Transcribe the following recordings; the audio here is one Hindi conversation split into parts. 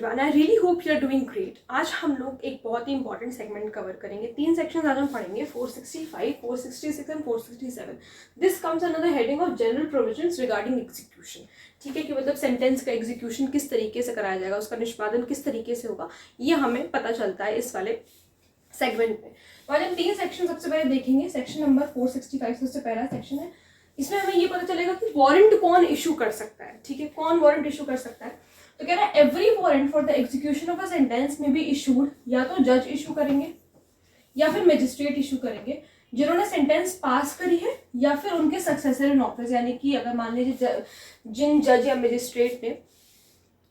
Everyone, I really hope you are doing great. आज हम लोग एक बहुत ही इंपॉर्टेंट सेगमेंट कवर करेंगे। 3 सेक्शंस आज हम पढ़ेंगे, 465, 466 and 467। This comes under the heading of general provisions regarding execution. ठीक है, कि मतलब सेंटेंस का एग्जीक्यूशन किस तरीके से कराया जाएगा, उसका निष्पादन किस तरीके से होगा, ये हमें पता चलता है इस वाले सेगमेंट में। तो आज हम 3 सेक्शन सबसे पहले देखेंगे। सेक्शन नंबर 465 सबसे पहला सेक्शन है। इसमें हमें ये पता चलेगा कि वारंट कौन इशू कर सकता है। ठीक है, कौन वारंट इशू कर सकता है। तो कह रहा है every warrant for the execution of a sentence में बी इशूड, या तो जज इशू करेंगे या फिर मजिस्ट्रेट इशू करेंगे जिन्होंने सेंटेंस पास करी है, या फिर उनके सक्सेसर इन ऑफिस। यानी कि अगर मान लीजिए जिन जज या मजिस्ट्रेट ने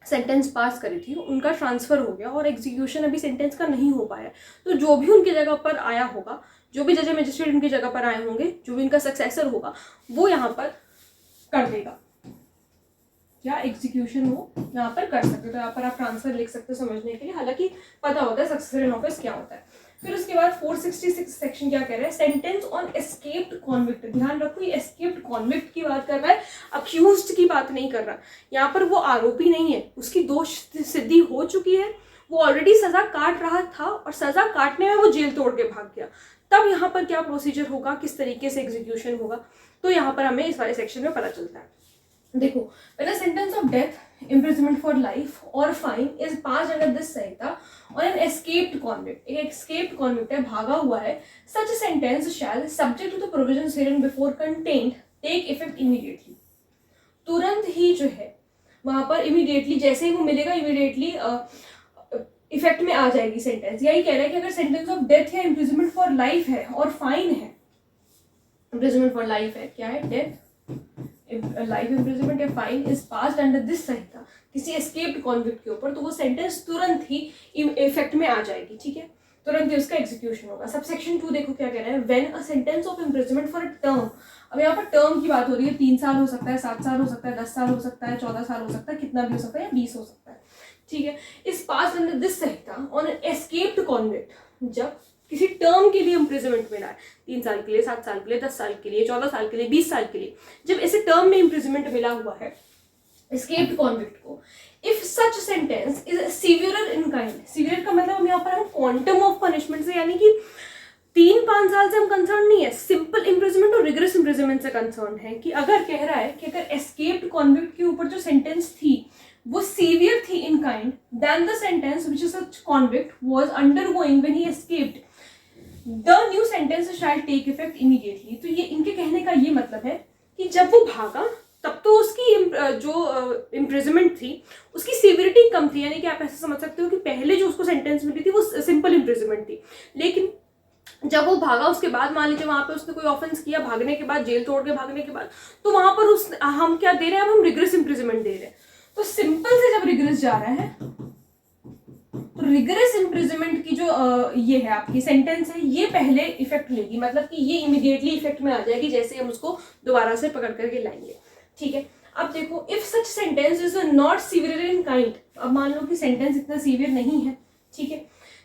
सेंटेंस पास करी थी उनका ट्रांसफर हो गया और एग्जीक्यूशन अभी सेंटेंस का नहीं हो पाया, तो जो भी उनकी जगह पर आया होगा, जो भी जज या मजिस्ट्रेट उनकी जगह पर आए होंगे, जो भी उनका सक्सेसर होगा, वो यहाँ पर कर देगा, या एग्जीक्यूशन वो यहाँ पर कर सकते हो। तो यहाँ पर आप ट्रांसफर लिख सकते हो समझने के लिए, हालांकि पता होता है सक्सेसर इन ऑफिस क्या होता है। फिर उसके बाद 466 सेक्शन क्या कह रहा है, सेंटेंस ऑन एस्केप्ड कॉन्विक्ट। ध्यान रखो, ये एस्केप्ड कॉन्विक्ट की बात कर रहा है, अक्यूज्ड की बात नहीं कर रहा। यहाँ पर वो आरोपी नहीं है, उसकी दोष सिद्धि हो चुकी है, वो ऑलरेडी सजा काट रहा था और सजा काटने में वो जेल तोड़ के भाग गया। तब यहाँ पर क्या प्रोसीजर होगा, किस तरीके से एग्जीक्यूशन होगा, तो यहाँ पर हमें इस वाले सेक्शन में पता चलता है। देखो, when a sentence of death, imprisonment for life or fine is passed under this Samhita on an escaped convict, एक escaped convict है, भागा हुआ है, such a sentence shall, subject to the provisions herein before contained, take effect immediately। तुरंत ही जो है वहां पर immediately, जैसे ही वो मिलेगा immediately इफेक्ट में आ जाएगी सेंटेंस। यही कह रहा है कि अगर सेंटेंस ऑफ डेथ या imprisonment for life है और फाइन है, imprisonment for life है, क्या है, डेथ, लाइफ इम्प्रिजनमेंट या fine is passed under this Sanhita किसी एस्केप्ड कॉन्विक्ट के ऊपर, तो वो सेंटेंस तुरंत ही इफेक्ट में आ जाएगी। ठीक है, तुरंत ही उसका एग्जीक्यूशन होगा। सब सेक्शन 2 देखो क्या कह रहा है, when a sentence of imprisonment for a term. अब यहाँ पर टर्म की बात हो रही है, 3 साल हो सकता है, 7 साल हो सकता है, 10 साल हो सकता है, 14 साल हो सकता है, कितना भी हो सकता है, या 20 हो सकता है। ठीक है, is passed under this Samhita on an escaped convict, जब किसी टर्म के लिए इम्प्रिजनमेंट मिला है, 3 साल के लिए, 7 साल के लिए, 10 साल के लिए, 14 साल के लिए, 20 साल के लिए, जब ऐसे टर्म में इम्प्रिजनमेंट मिला हुआ है एस्केप्ड कॉन्विक्ट को, if such sentence is severe in kind. Severe का मतलब यहाँ पर हम क्वांटम ऑफ पनिशमेंट से, यानी कि 3-5 साल से हम कंसर्न नहीं है, सिंपल इम्प्रिजनमेंट और रिगरस इम्प्रिजनमेंट से कंसर्न है। कि अगर कह रहा है कि अगर एस्केप्ड कॉन्विक्ट के ऊपर जो सेंटेंस थी वो सीवियर थी in kind than the sentence which such convict was undergoing when he escaped, the new sentence shall take effect immediately. तो ये इनके कहने का ये मतलब है कि जब वो भागा तब तो उसकी जो इम्प्रिजनमेंट थी उसकी सीवियरिटी कम थी, यानी कि आप ऐसे समझ सकते हो कि पहले जो उसको सेंटेंस मिली थी वो सिंपल इम्प्रिजनमेंट थी, लेकिन जब वो भागा उसके बाद, मान लीजिए वहां पे उसने कोई ऑफेंस किया, भागने के बाद, जेल तोड़ के भागने के बाद, तो वहां पर हम क्या दे रहे हैं, अब हम रिग्रेस इम्प्रिजनमेंट दे रहे हैं। तो सिंपल से जब रिग्रेस जा रहा है, तो रिगरस इम्प्रिजनमेंट की जो ये है आपकी सेंटेंस है, ये पहले इफेक्ट लेगी, मतलब कि ये इमीडिएटली इफेक्ट में आ जाएगी जैसे हम उसको दोबारा से पकड़ करके लाएंगे। ठीक है, अब देखो, if such sentence is not severe in kind, अब मान लो कि सेंटेंस इतना सीवियर नहीं है, ठीक है,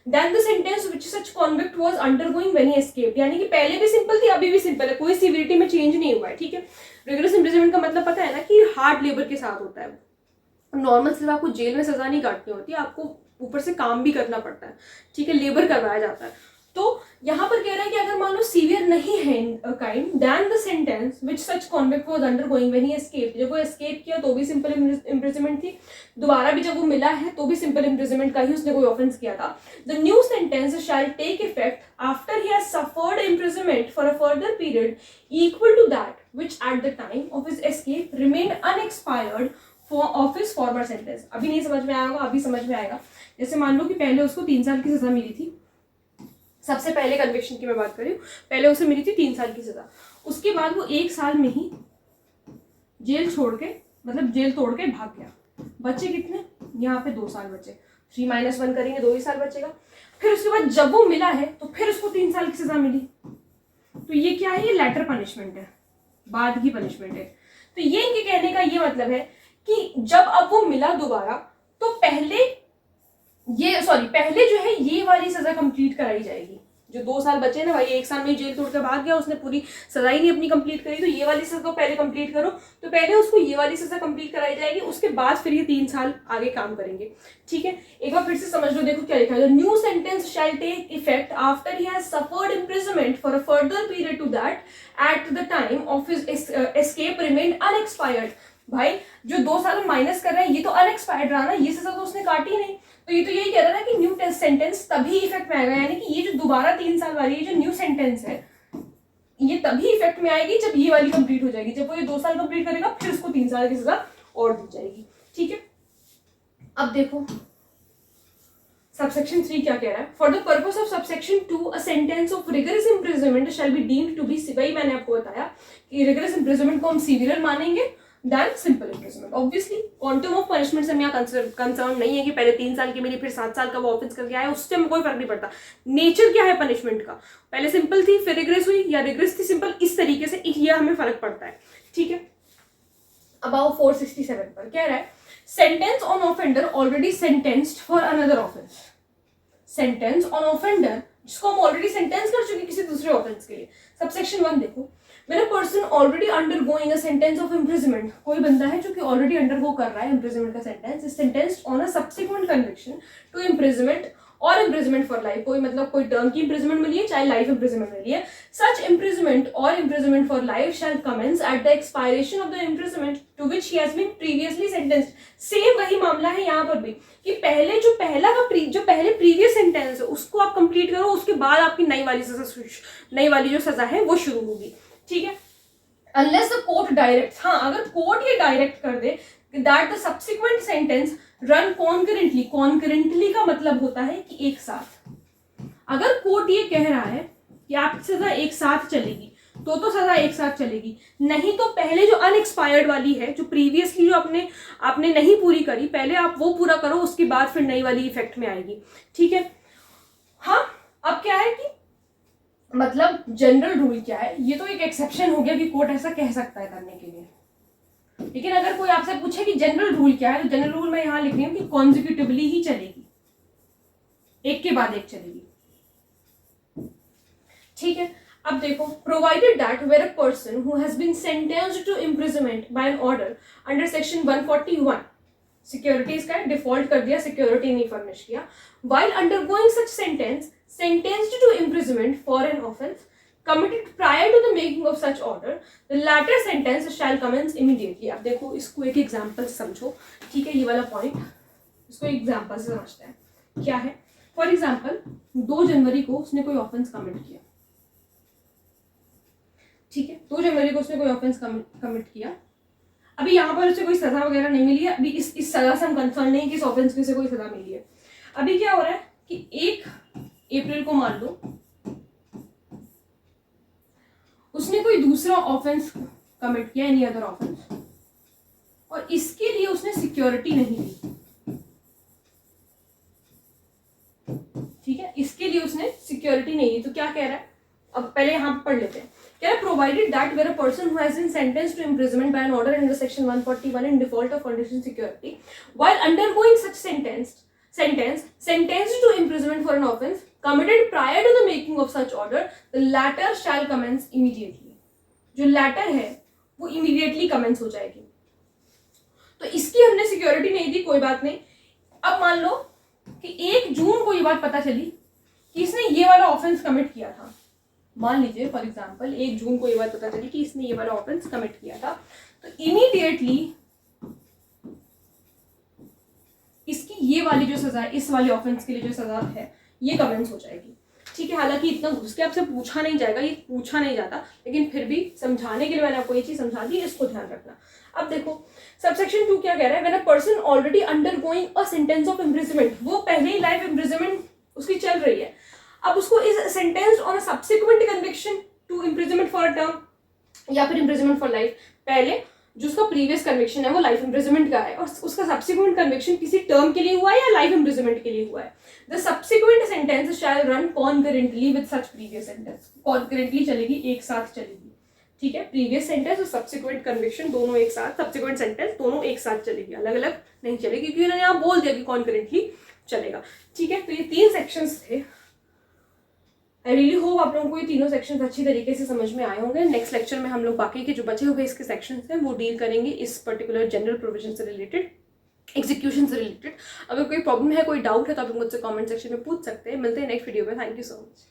than the sentence which such convict was undergoing when he escaped, यानी कि पहले भी सिंपल थी, अभी भी सिंपल है, कोई सीवियरिटी में चेंज नहीं हुआ है। ठीक है, रिगरस इम्प्रिजनमेंट का मतलब पता है ना कि हार्ड लेबर के साथ होता है। नॉर्मल सिर्फ आपको जेल में सजा नहीं काटनी होती, आपको ऊपर से काम भी करना पड़ता है। ठीक है, लेबर करवाया जाता है। तो यहाँ पर कह रहा है कि अगर मान लो सीवियर नहीं है kind, than the sentence which such convict was undergoing when he escaped, जब वो एस्केप किया तो भी सिंपल इम्प्रिजनमेंट थी, दोबारा भी जब वो मिला है तो भी सिंपल इम्प्रिजनमेंट का ही उसने कोई ऑफेंस किया था। The new sentence shall take effect after he has suffered imprisonment for a further period equal to that which at the time of his escape remained unexpired of his former sentence. अभी नहीं समझ में आएगा, अभी समझ में आएगा। जैसे मान लो कि पहले उसको 3 साल की सजा मिली थी, सबसे पहले कन्विक्शन की मैं बात कर रही हूँ, पहले उसे मिली थी 3 साल की सजा, उसके बाद वो 1 साल में ही जेल छोड़ के, मतलब जेल तोड़ के भाग गया। बचे कितने, यहाँ पे 2 साल बचे, 3 - 1 करेंगे 2 ही साल बचेगा। फिर उसके बाद जब वो मिला है तो फिर उसको 3 साल की सजा मिली, तो ये क्या है, ये लेटर पनिशमेंट है, बाद की पनिशमेंट है। तो ये इनके कहने का ये मतलब है कि जब अब वो मिला दोबारा, तो पहले जो है ये वाली सजा कंप्लीट कराई जाएगी। जो 2 साल बचे ना भाई, 1 साल में जेल तोड़ के भाग गया, उसने पूरी सजा ही नहीं अपनी कंप्लीट करी, तो ये वाली सजा को पहले कंप्लीट करो, तो पहले उसको ये वाली सजा कंप्लीट कराई जाएगी, उसके बाद फिर ये 3 साल आगे काम करेंगे। ठीक है, एक बार फिर से समझ लो, देखो क्या लिखा है, new sentence shall take effect after he has suffered imprisonment for a further period to that at the time of his escape remain unexpired. भाई जो 2 साल माइनस कर रहे हैं, ये तो अनएक्सपायर्ड रहा ना, ये सजा तो उसने काटी नहीं, तो ये तो यही कह रहा है ना कि न्यू सेंटेंस तभी इफेक्ट में आएगा, यानी कि ये जो दोबारा 3 साल वाली ये जो न्यू सेंटेंस है, ये तभी इफेक्ट में आएगी जब ये वाली कंप्लीट हो जाएगी। जब वो ये 2 साल कंप्लीट करेगा, फिर उसको 3 साल की सजा और दी जाएगी। ठीक है, अब देखो सबसेक्शन 3 क्या कह रहा है, for the purpose of subsection 2 a sentence of rigorous imprisonment shall be deemed to be, वही मैंने आपको बताया कि रिगरस इम्प्रिजनमेंट को हम सीवियर मानेंगे than simple imprisonment. Obviously quantum of punishment से हम यहाँ कंसर्न नहीं है कि पहले 3 साल की मिली फिर 7 साल का वो ऑफेंस करके आया, उससे हमें कोई फर्क नहीं पड़ता। नेचर क्या है पनिशमेंट का, पहले सिंपल थी फिर रिग्रेस हुई, या रिग्रेस थी सिंपल, इस तरीके से ये हमें फर्क पड़ता है। ठीक है, अब आओ 467 पर, कह रहा है sentence on offender already sentenced for another offence. Sentence on offender जिसको हम ऑलरेडी सेंटेंस कर चुके किसी दूसरे ऑफेंस के लिए। सबसेक्शन 1 देखो, when a person already undergoing a sentence of imprisonment, कोई बंदा है जो कि ऑलरेडी अंडरगो कर रहा है imprisonment का sentence, is sentenced on a subsequent conviction to imprisonment or imprisonment for life, कोई मतलब कोई टर्म की imprisonment मिली है चाहे लाइफ imprisonment मिली है, such imprisonment or imprisonment for life shall commence at the expiration of the imprisonment to which he has been previously sentenced। Same वही मामला है यहाँ पर भी कि पहले जो पहले प्रीवियस सेंटेंस है उसको आप कंप्लीट करो, उसके बाद आपकी नई वाली जो सजा है वो शुरू होगी। ठीक है, अनलेस द कोर्ट डायरेक्ट, हाँ अगर कोर्ट ये डायरेक्ट कर दे that the subsequent sentence run concurrently, concurrently का मतलब होता है कि एक साथ, अगर कोर्ट ये कह रहा है कि आपकी सजा एक साथ चलेगी तो सजा एक साथ चलेगी, नहीं तो पहले जो अनएक्सपायर्ड वाली है, जो प्रीवियसली जो आपने नहीं पूरी करी, पहले आप वो पूरा करो, उसके बाद फिर नई वाली इफेक्ट में आएगी। ठीक है, हाँ अब क्या है कि मतलब जनरल रूल क्या है, ये तो एक एक्सेप्शन हो गया कि कोर्ट ऐसा कह सकता है करने के लिए, लेकिन अगर कोई आपसे पूछे कि जनरल रूल क्या है, तो जनरल रूल मैं यहां लिख रही हूं कि कॉन्जिक्यूटिवली ही चलेगी, एक के बाद एक चलेगी। ठीक है, अब देखो, provided that where a person who has been sentenced to imprisonment by an order under section 141, securities का डिफॉल्ट कर दिया, सिक्योरिटी नहीं फर्निश किया, while undergoing such sentence sentenced to imprisonment for an offence committed prior to the making of such order, the latter sentence shall commence immediately। अब देखो इसको एक एग्जांपल समझो। ठीक है, ये वाला पॉइंट इसको एग्जांपल से समझते हैं। क्या है, फॉर एग्जांपल 2 जनवरी को उसने कोई ऑफेंस कमिट किया। ठीक है, 2 जनवरी को उसने कोई ऑफेंस कमिट किया, अभी यहाँ पर उसे कोई सजा वगैरह नहीं मिली है, अभी इस सजा से हम कंसर्न नहीं कि इस ऑफेंस की उसे कोई सजा मिली है। अभी क्या हो रहा है कि 1 अप्रैल को मान लो उसने कोई दूसरा ऑफेंस कमिट किया, एनी अदर ऑफेंस, और इसके लिए उसने सिक्योरिटी नहीं दी। ठीक है, इसके लिए उसने सिक्योरिटी नहीं दी, तो क्या कह रहा है, अब पहले यहां पढ़ लेते हैं। क्या है, provided that where a person who has been sentenced to imprisonment by an order under section 141 in default of condition security while undergoing such sentenced to imprisonment for an offence committed prior to the making of such order, the latter shall commence immediately। जो latter है वो immediately commence हो जाएगी। तो इसकी हमने सिक्योरिटी नहीं दी, कोई बात नहीं। अब मान लो कि 1 जून को ये बात पता चली कि इसने ये वाला ऑफेंस कमिट किया था, मान लीजिए फॉर एग्जांपल 1 जून को ये बात पता चली कि इसने ये वाला ऑफेंस कमिट किया था, तो इमीडिएटली इसकी ये वाली जो सजा है, इस वाले ऑफेंस के लिए जो सजा है ये कमेंस हो जाएगी। ठीक है, हालांकि इतना घुस के आपसे पूछा नहीं जाएगा, ये पूछा नहीं जाता, लेकिन फिर भी समझाने के लिए मैंने आपको ये चीज समझा दी, इसको ध्यान रखना। अब देखो सबसेक्शन 2 क्या कह रहा है, when a person already undergoing a sentence of imprisonment, वो पहले ही लाइफ इम्प्रिजनमेंट उसकी चल रही है, अब उसको is sentenced on a subsequent conviction to imprisonment for a term या फिर इम्प्रिजनमेंट फॉर लाइफ, पहले जो उसका प्रीवियस कन्विक्शन है वो लाइफ इम्प्रिजनमेंट का है और उसका सब्सिक्वेंट कन्विक्शन किसी टर्म के लिए हुआ है या लाइफ इम्प्रिजनमेंट के लिए हुआ है, the subsequent sentence shall run concurrently with such previous sentence, concurrently चलेगी, एक साथ चलेगी। ठीक है, प्रीवियस सेंटेंस और सब्सिक्वेंट कन्विक्शन दोनों एक साथ, सब्सिक्वेंट सेंटेंस दोनों एक साथ चलेगी, अलग अलग नहीं चलेगी, क्योंकि उन्होंने यहाँ बोल दिया कि कॉन्करेंटली चलेगा। ठीक है, तो ये 3 सेक्शंस थे आई रियली होप आप लोगों को ये तीनों सेक्शंस अच्छी तरीके से समझ में आए होंगे। नेक्स्ट लेक्चर में हम लोग बाकी के जो बचे हुए इसके सेक्शंस हैं वो डील करेंगे इस पर्टिकुलर जनरल प्रोविजन से रिलेटेड, एग्जीक्यूशन से रिलेटेड। अगर कोई प्रॉब्लम है, कोई डाउट है तो आप मुझसे कमेंट सेक्शन में पूछ सकते हैं। मिलते हैं नेक्स्ट वीडियो में। Thank you so much.